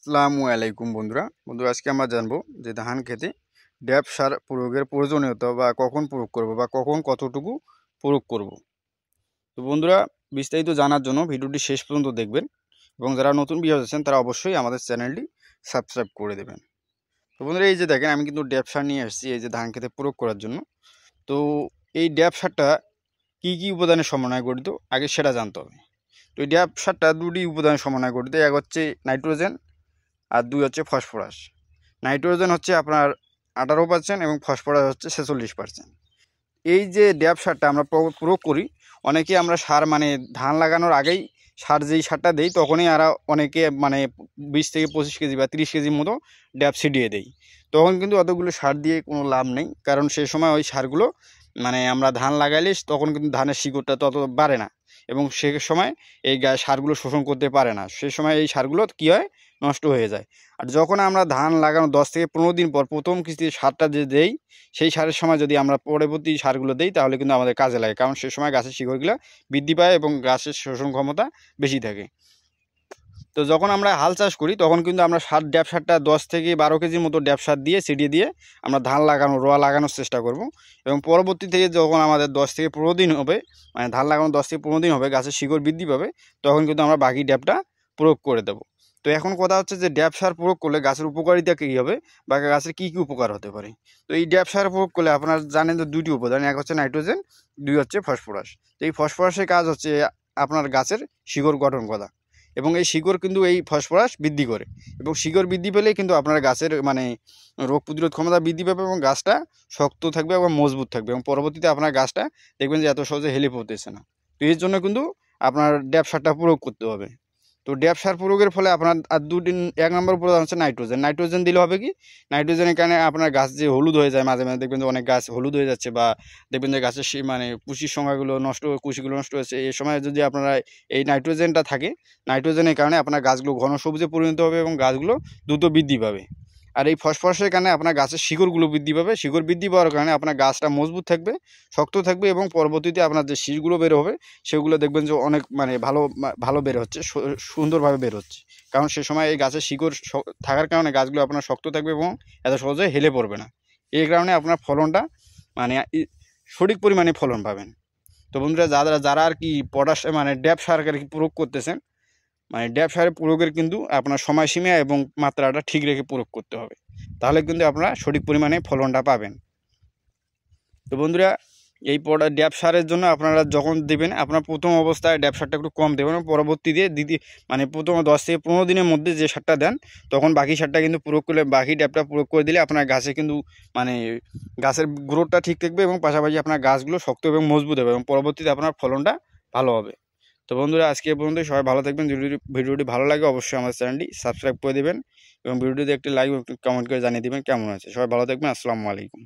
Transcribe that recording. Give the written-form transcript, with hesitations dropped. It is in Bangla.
আসসালামু আলাইকুম বন্ধুরা আজকে আমরা জানবো যে ধান খেতে ড্যাপ সার প্রয়োগের প্রয়োজনীয়তা বা কখন প্রয়োগ করব বা কখন কতটুকু প্রয়োগ করব। তো বন্ধুরা, বিস্তারিত জানার জন্য ভিডিওটি শেষ পর্যন্ত দেখবেন এবং যারা নতুন ভিউয়ার্স আছেন তারা অবশ্যই আমাদের চ্যানেলটি সাবস্ক্রাইব করে দেবেন। তো বন্ধুরা, এই যে দেখেন আমি কিন্তু ড্যাপ সার নিয়ে এসেছি এই যে ধান খেতে প্রয়োগ করার জন্য। তো এই ড্যাপ সারটা কী কী উপাদানের সমন্বয়ে গঠিত আগে সেটা জানতে হবে। তো এই ড্যাপ সারটা দুটি উপাদানের সমন্বয়ে গঠিত, এক হচ্ছে নাইট্রোজেন আর দুই হচ্ছে ফসফরাস। নাইট্রোজেন হচ্ছে আপনার 18% এবং ফসফরাস হচ্ছে 46%। এই যে ড্যাপ সারটা আমরা প্রয়োগ করি, অনেকে আমরা সার মানে ধান লাগানোর আগেই সার যেই সারটা দেই তখনই আর অনেকে মানে 20 থেকে 25 কেজি বা 30 কেজির মতো ড্যাপ ছিটিয়ে দেই। তখন কিন্তু অতগুলো সার দিয়ে কোনো লাভ নেই, কারণ সেই সময় ওই সারগুলো মানে আমরা ধান লাগাইলে তখন কিন্তু ধানের শিকড়টা তত বাড়ে না এবং সে সময় এই সারগুলো শোষণ করতে পারে না। সে সময় এই সারগুলো কী হয়, নষ্ট হয়ে যায়। আর যখন আমরা ধান লাগানো 10 থেকে 15 দিন পর প্রথম কিস্তির সারটা যে দেই, সেই সারের সময় যদি আমরা পরবর্তী সারগুলো দেই তাহলে কিন্তু আমাদের কাজে লাগে, কারণ সে সময় গাছের শিকড়গুলো বৃদ্ধি পায় এবং গাছের শোষণ ক্ষমতা বেশি থাকে। তো যখন আমরা হাল চাষ করি তখন কিন্তু আমরা ড্যাপ সারটা 10 থেকে 12 কেজির মতো ড্যাপ সার দিয়ে ছিটিয়ে দিয়ে আমরা ধান রোয়া লাগানোর চেষ্টা করব। এবং পরবর্তী থেকে যখন আমাদের 10 থেকে 15 দিন হবে, মানে ধান লাগানো 10 থেকে 15 দিন হবে, গাছের শিকড় বৃদ্ধি পাবে, তখন কিন্তু আমরা বাকি ড্যাপটা প্রয়োগ করে দেবো। তো এখন কথা হচ্ছে যে ড্যাপ সার প্রয়োগ করলে গাছের উপকারিতা কী হবে বা গাছের কী কী উপকার হতে পারে। তো এই ড্যাপ সার প্রয়োগ করলে আপনারা জানেন যে দুটি উপাদান, এক হচ্ছে নাইট্রোজেন, দুই হচ্ছে ফসফরাস। তো এই ফসফরাসের কাজ হচ্ছে আপনার গাছের শিকড় গঠন করা এবং এই শিকড় কিন্তু এই ফসফরাস বৃদ্ধি করে এবং শিকড় বৃদ্ধি পেলেই কিন্তু আপনার গাছের মানে রোগ প্রতিরোধ ক্ষমতা বৃদ্ধি পাবে এবং গাছটা শক্ত থাকবে এবং মজবুত থাকবে এবং পরবর্তীতে আপনার গাছটা দেখবেন যে এত সহজে হেলে পড়তেছে না। তো এর জন্য কিন্তু আপনার ড্যাপ সারটা প্রয়োগ করতে হবে। তো ড্যাপ সার প্রয়োগের ফলে আপনার আর এক নম্বর উপাদান হচ্ছে নাইট্রোজেন। নাইট্রোজেন দিলে হবে কি, নাইট্রোজেনের কারণে আপনার গাছ যে হলুদ হয়ে যায়, মাঝে মাঝে দেখবেন যে অনেক গাছ হলুদ হয়ে যাচ্ছে বা দেখবেন যে গাছের মানে কুশির সংখ্যাগুলো কুশিগুলো নষ্ট হয়েছে, এই সময় যদি আপনারা এই নাইট্রোজেনটা থাকে, নাইট্রোজেনের কারণে আপনার গাছগুলো ঘন সবুজে পরিণত হবে এবং গাছগুলো দ্রুত বৃদ্ধি পাবে। আর এই ফসফরাসের কারণে আপনার গাছের শিকড়গুলো বৃদ্ধি পাবে, শিকড় বৃদ্ধি পাওয়ার কারণে আপনার গাছটা মজবুত থাকবে, শক্ত থাকবে এবং পরবর্তীতে আপনার যে শীষগুলো বের হবে সেগুলো দেখবেন যে অনেক মানে ভালো বের হচ্ছে, সুন্দরভাবে বের হচ্ছে, কারণ সে সময় এই গাছের শিকড় থাকার কারণে গাছগুলো আপনার শক্ত থাকবে এবং এত সহজে হেলে পড়বে না। এই কারণে আপনার ফলনটা মানে সঠিক পরিমাণে ফলন পাবেন। তো বন্ধুরা, যারা আর কি পটাশ মানে ড্যাপ সার আর কি প্রয়োগ করতেছেন, মানে ড্যাপ সারের প্রয়োগের কিন্তু আপনার সময়সীমা এবং মাত্রাটা ঠিক রেখে প্রয়োগ করতে হবে, তাহলে কিন্তু আপনারা সঠিক পরিমাণে ফলনটা পাবেন। তো বন্ধুরা, এই ড্যাপ সারের জন্য আপনারা যখন দেবেন, আপনার প্রথম অবস্থায় ড্যাপ সারটা একটু কম দেবেন, পরবর্তীতে মানে প্রথম 10 থেকে 15 দিনের মধ্যে যে সারটা দেন তখন বাকি সারটা কিন্তু প্রয়োগ করলে, বাকি ড্যাপটা প্রয়োগ করে দিলে আপনার গাছে কিন্তু মানে গাছের গ্রোথটা ঠিক থাকবে এবং পাশাপাশি আপনার গাছগুলো শক্ত এবং মজবুত হবে এবং পরবর্তীতে আপনার ফলনটা ভালো হবে। তো বন্ধুরা, আজকে এ পর্যন্ত, সবাই ভালো থাকবেন। ভিডিওটি ভালো লাগে অবশ্যই আমার চ্যানেলটি সাবস্ক্রাইব করে দেবেন এবং ভিডিওতে একটি লাইক এবং একটি কমেন্ট করে জানিয়ে দেবেন কেমন আছে। সবাই ভালো থাকবেন। আসসালামু আলাইকুম।